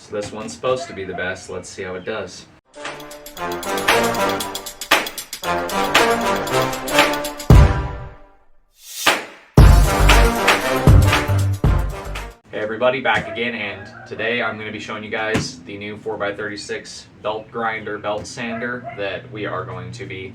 So this one's supposed to be the best. Let's see how it does. Hey everybody, back again, and today I'm going to be showing you guys the new 4x36 belt grinder belt sander that we are going to be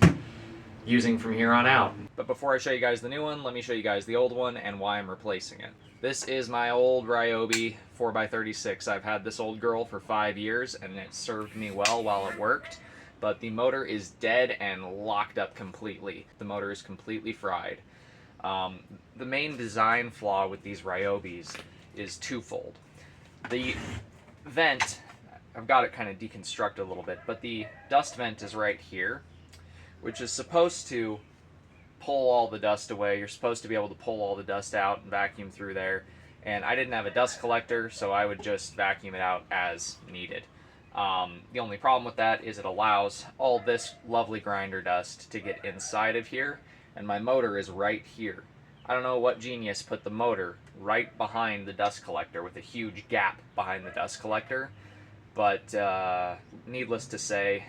using from here on out. But before I show you guys the new one, let me show you guys the old one and why I'm replacing it. This is my old Ryobi 4x36. I've had this old girl for 5 years and it served me well while it worked, but the motor is dead and locked up completely. The motor is completely fried. The main design flaw with these Ryobis is twofold. The vent, I've got it kind of deconstructed a little bit, but the dust vent is right here, which is supposed to pull all the dust away. You're supposed to be able to pull all the dust out and vacuum through there. And I didn't have a dust collector, so I would just vacuum it out as needed. The only problem with that is it allows all this lovely grinder dust to get inside of here, and my motor is right here. I don't know what genius put the motor right behind the dust collector with a huge gap behind the dust collector, but needless to say,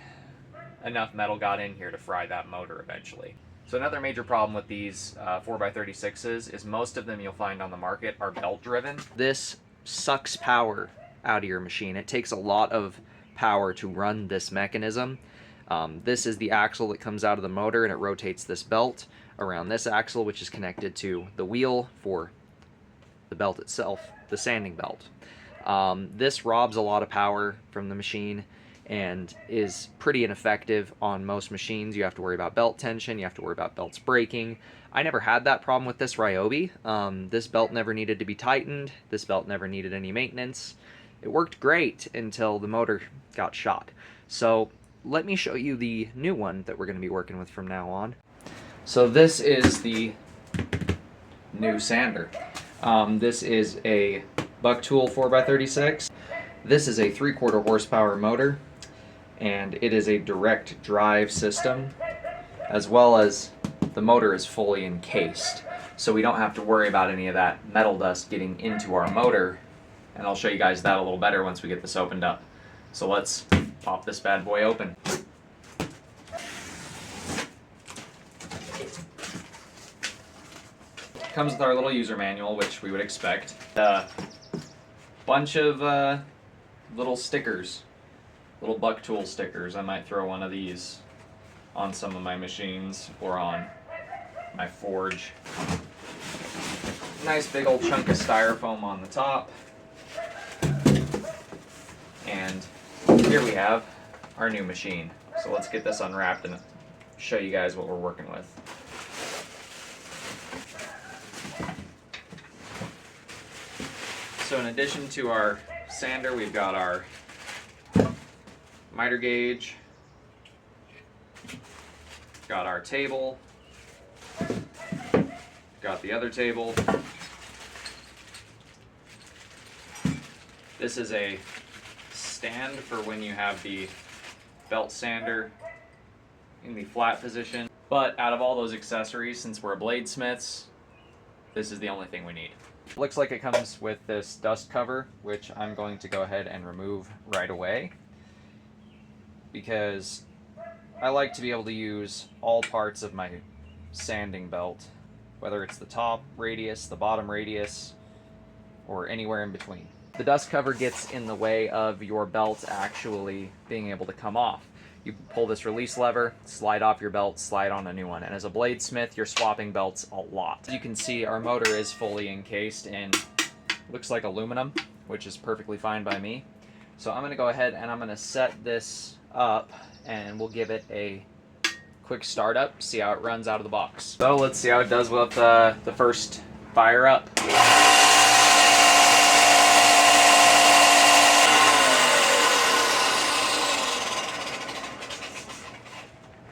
enough metal got in here to fry that motor eventually. So another major problem with these 4x36s is most of them you'll find on the market are belt driven. This sucks power out of your machine. It takes a lot of power to run this mechanism. This is the axle that comes out of the motor, and it rotates this belt around this axle, which is connected to the wheel for the belt itself, the sanding belt. This robs a lot of power from the machine and is pretty ineffective on most machines. You have to worry about belt tension, you have to worry about belts breaking. I never had that problem with this Ryobi. This belt never needed to be tightened, this belt never needed any maintenance. It worked great until the motor got shot. So let me show you the new one that we're going to be working with from now on. So this is the new sander. This is a Buck Tool 4x36. This is a 3/4 horsepower motor, and it is a direct drive system, as well as the motor is fully encased. So we don't have to worry about any of that metal dust getting into our motor, and I'll show you guys that a little better once we get this opened up. So let's pop this bad boy open. Comes with our little user manual, which we would expect. A bunch of little stickers, little Buck Tool stickers. I might throw one of these on some of my machines or on my forge. Nice big old chunk of styrofoam on the top. And here we have our new machine. So let's get this unwrapped and show you guys what we're working with. So in addition to our sander, we've got our miter gauge, got our table, got the other table. This is a stand for when you have the belt sander in the flat position. But out of all those accessories, since we're bladesmiths, this is the only thing we need. It looks like it comes with this dust cover, which I'm going to go ahead and remove right away, because I like to be able to use all parts of my sanding belt, whether it's the top radius, the bottom radius, or anywhere in between. The dust cover gets in the way of your belt actually being able to come off. You pull this release lever, slide off your belt, slide on a new one. And as a bladesmith, you're swapping belts a lot. As you can see, our motor is fully encased in, looks like aluminum, which is perfectly fine by me. So I'm gonna go ahead and I'm gonna set this up, and we'll give it a quick start up, see how it runs out of the box. So let's see how it does with the first fire up.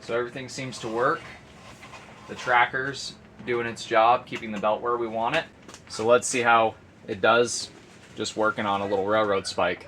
So everything seems to work. The tracker's doing its job, keeping the belt where we want it. So let's see how it does just working on a little railroad spike.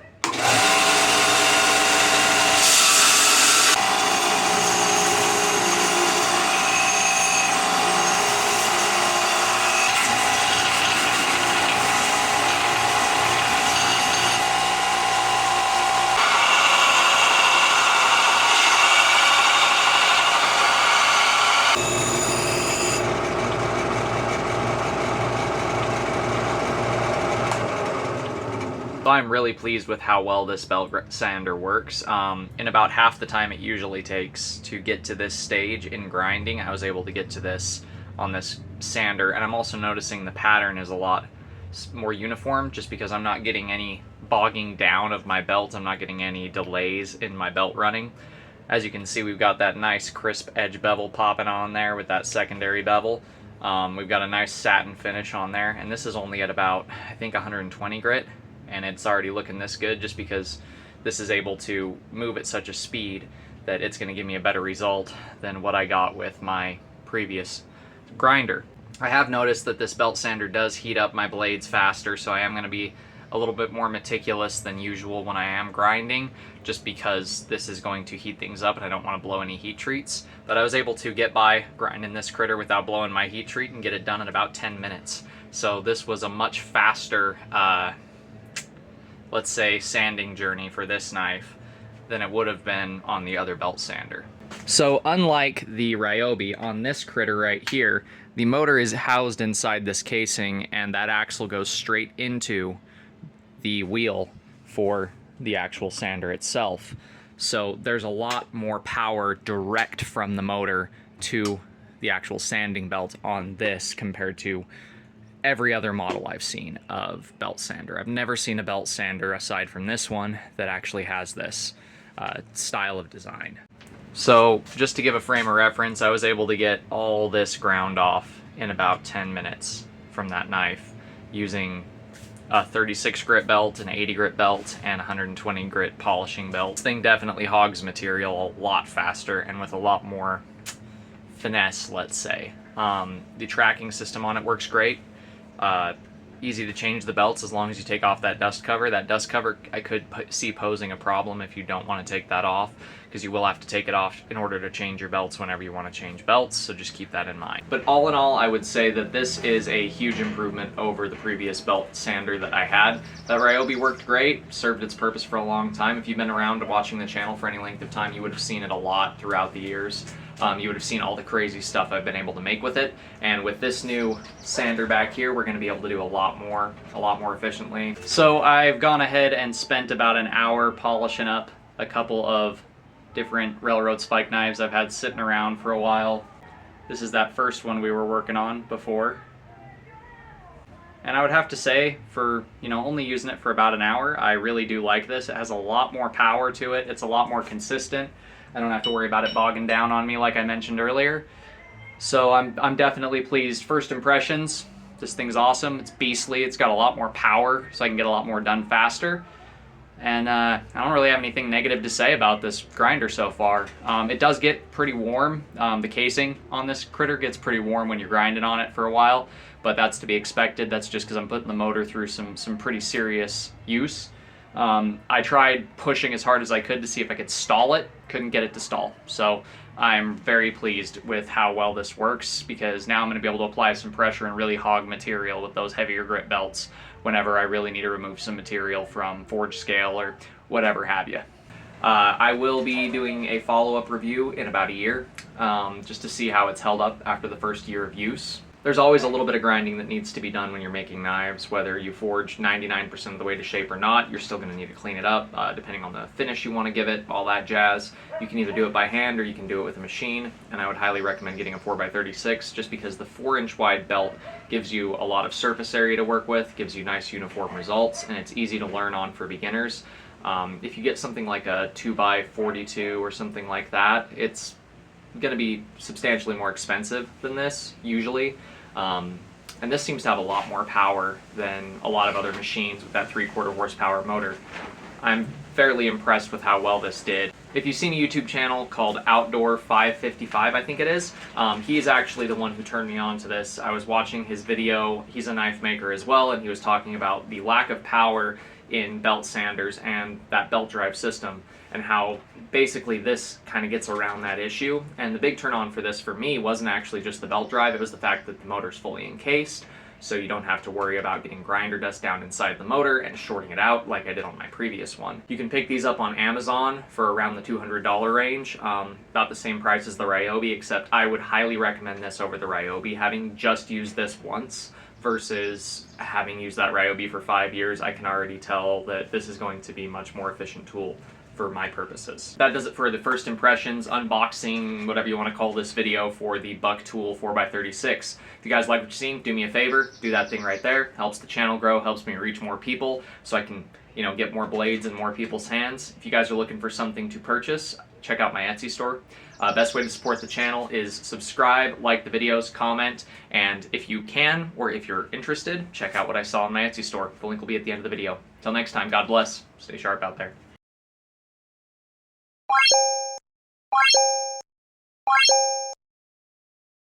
I'm really pleased with how well this belt sander works. In about half the time it usually takes to get to this stage in grinding, I was able to get to this on this sander, and I'm also noticing the pattern is a lot more uniform just because I'm not getting any bogging down of my belt. I'm not getting any delays in my belt running. As you can see, we've got that nice crisp edge bevel popping on there with that secondary bevel. We've got a nice satin finish on there, and this is only at about, I think, 120 grit, and it's already looking this good just because this is able to move at such a speed that it's going to give me a better result than what I got with my previous grinder. I have noticed that this belt sander does heat up my blades faster, so I am going to be a little bit more meticulous than usual when I am grinding, just because this is going to heat things up and I don't want to blow any heat treats. But I was able to get by grinding this critter without blowing my heat treat and get it done in about 10 minutes. So this was a much faster, let's say, sanding journey for this knife than it would have been on the other belt sander. So unlike the Ryobi, on this critter right here, the motor is housed inside this casing, and that axle goes straight into the wheel for the actual sander itself. So there's a lot more power direct from the motor to the actual sanding belt on this compared to every other model I've seen of belt sander. I've never seen a belt sander aside from this one that actually has this style of design. So just to give a frame of reference, I was able to get all this ground off in about 10 minutes from that knife using a 36 grit belt, an 80 grit belt, and 120 grit polishing belt. This thing definitely hogs material a lot faster and with a lot more finesse, let's say. The tracking system on it works great. Easy to change the belts as long as you take off that dust cover. That dust cover I could see posing a problem if you don't want to take that off, because you will have to take it off in order to change your belts whenever you want to change belts, so just keep that in mind. But all in all, I would say that this is a huge improvement over the previous belt sander that I had. That Ryobi worked great, served its purpose for a long time. If you've been around watching the channel for any length of time, you would have seen it a lot throughout the years. You would have seen all the crazy stuff I've been able to make with it, and with this new sander back here, we're going to be able to do a lot more efficiently. So I've gone ahead and spent about an hour polishing up a couple of different railroad spike knives I've had sitting around for a while. This is that first one we were working on before. And I would have to say, for, only using it for about an hour, I really do like this. It has a lot more power to it. It's a lot more consistent. I don't have to worry about it bogging down on me like I mentioned earlier. So I'm definitely pleased. First impressions, this thing's awesome. It's beastly. It's got a lot more power, so I can get a lot more done faster. And I don't really have anything negative to say about this grinder so far. It does get pretty warm. The casing on this critter gets pretty warm when you're grinding on it for a while, but that's to be expected. That's just because I'm putting the motor through some pretty serious use. I tried pushing as hard as I could to see if I could stall it. Couldn't get it to stall. So I'm very pleased with how well this works, because now I'm going to be able to apply some pressure and really hog material with those heavier grit belts whenever I really need to remove some material from forge scale or whatever have you. I will be doing a follow-up review in about a year, just to see how it's held up after the first year of use. There's always a little bit of grinding that needs to be done when you're making knives. Whether you forge 99% of the way to shape or not, you're still going to need to clean it up, depending on the finish you want to give it, all that jazz. You can either do it by hand or you can do it with a machine, and I would highly recommend getting a 4x36 just because the 4-inch wide belt gives you a lot of surface area to work with, gives you nice uniform results, and it's easy to learn on for beginners. If you get something like a 2x42 or something like that, it's going to be substantially more expensive than this, usually. And this seems to have a lot more power than a lot of other machines with that 3/4 horsepower motor. I'm fairly impressed with how well this did. If you've seen a YouTube channel called Outdoor 555, I think it is, he's actually the one who turned me on to this. I was watching his video. He's a knife maker as well, and he was talking about the lack of power in belt sanders and that belt drive system, and how basically this kind of gets around that issue. And the big turn on for this for me wasn't actually just the belt drive, it was the fact that the motor's fully encased, so you don't have to worry about getting grinder dust down inside the motor and shorting it out like I did on my previous one. You can pick these up on Amazon for around the $200 range, about the same price as the Ryobi, except I would highly recommend this over the Ryobi, having just used this once versus having used that Ryobi for 5 years, I can already tell that this is going to be a much more efficient tool for my purposes. That does it for the first impressions, unboxing, whatever you want to call this video for the Buck Tool 4x36. If you guys like what you've seen, do me a favor, do that thing right there. Helps the channel grow, helps me reach more people so I can, get more blades in more people's hands. If you guys are looking for something to purchase, check out my Etsy store. Best way to support the channel is subscribe, like the videos, comment, and if you can, or if you're interested, check out what I saw on my Etsy store. The link will be at the end of the video. Till next time, God bless. Stay sharp out there.